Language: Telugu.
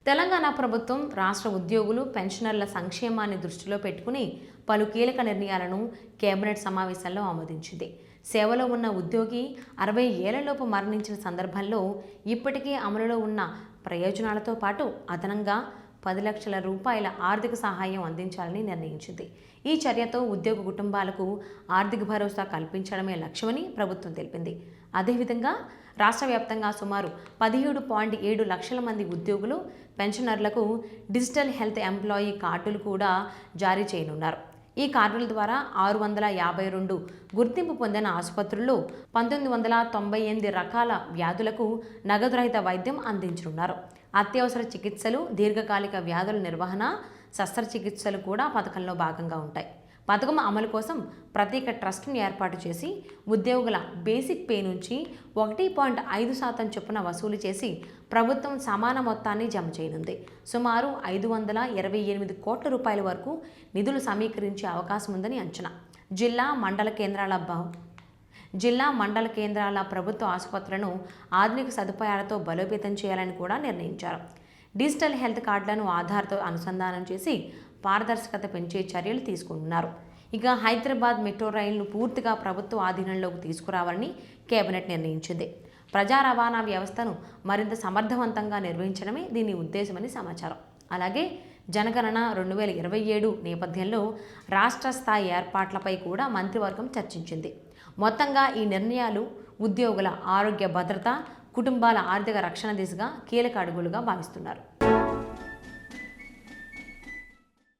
తెలంగాణ ప్రభుత్వం రాష్ట్ర ఉద్యోగులు పెన్షనర్ల సంక్షేమాన్ని దృష్టిలో పెట్టుకుని పలు కీలక నిర్ణయాలను కేబినెట్ సమావేశంలో ఆమోదించింది. సేవలో ఉన్న ఉద్యోగి 60 ఏళ్లలోపు మరణించిన సందర్భంలో ఇప్పటికే అమలులో ఉన్న ప్రయోజనాలతో పాటు అదనంగా 10 లక్షల రూపాయల ఆర్థిక సహాయం అందించాలని నిర్ణయించింది. ఈ చర్యతో ఉద్యోగ కుటుంబాలకు ఆర్థిక భరోసా కల్పించడమే లక్ష్యమని ప్రభుత్వం తెలిపింది. అదేవిధంగా రాష్ట్ర వ్యాప్తంగా సుమారు 17.7 లక్షల మంది ఉద్యోగులు, పెన్షనర్లకు డిజిటల్ హెల్త్ ఎంప్లాయీ కార్డులు కూడా జారీ చేయనున్నారు. ఈ కార్డుల ద్వారా 652 గుర్తింపు పొందిన ఆసుపత్రుల్లో 1998 రకాల వ్యాధులకు నగదు రహిత వైద్యం అందించనున్నారు. అత్యవసర చికిత్సలు, దీర్ఘకాలిక వ్యాధుల నిర్వహణ, శస్త్రచికిత్సలు కూడా పథకంలో భాగంగా ఉంటాయి. పథకం అమలు కోసం ప్రత్యేక ట్రస్ట్ను ఏర్పాటు చేసి ఉద్యోగుల బేసిక్ పే నుంచి 1.5% చొప్పున వసూలు చేసి ప్రభుత్వం సమాన మొత్తాన్ని జమ చేయనుంది. సుమారు 528 కోట్ల రూపాయల వరకు నిధులు సమీకరించే అవకాశం ఉందని అంచనా. జిల్లా, మండల కేంద్రాల ప్రభుత్వ ఆసుపత్రులను ఆధునిక సదుపాయాలతో బలోపేతం చేయాలని కూడా నిర్ణయించారు. డిజిటల్ హెల్త్ కార్డులను ఆధార్తో అనుసంధానం చేసి పారదర్శకత పెంచే చర్యలు తీసుకుంటున్నారు. ఇక హైదరాబాద్ మెట్రో రైలును పూర్తిగా ప్రభుత్వ ఆధీనంలోకి తీసుకురావాలని కేబినెట్ నిర్ణయించింది. ప్రజా రవాణా వ్యవస్థను మరింత సమర్థవంతంగా నిర్వహించడమే దీని ఉద్దేశమని సమాచారం. అలాగే జనగణన 2027 నేపథ్యంలో రాష్ట్ర స్థాయి ఏర్పాట్లపై కూడా మంత్రివర్గం చర్చించింది. మొత్తంగా ఈ నిర్ణయాలు ఉద్యోగుల ఆరోగ్య భద్రత, కుటుంబాల ఆర్థిక రక్షణ దిశగా కీలక అడుగులుగా భావిస్తున్నారు.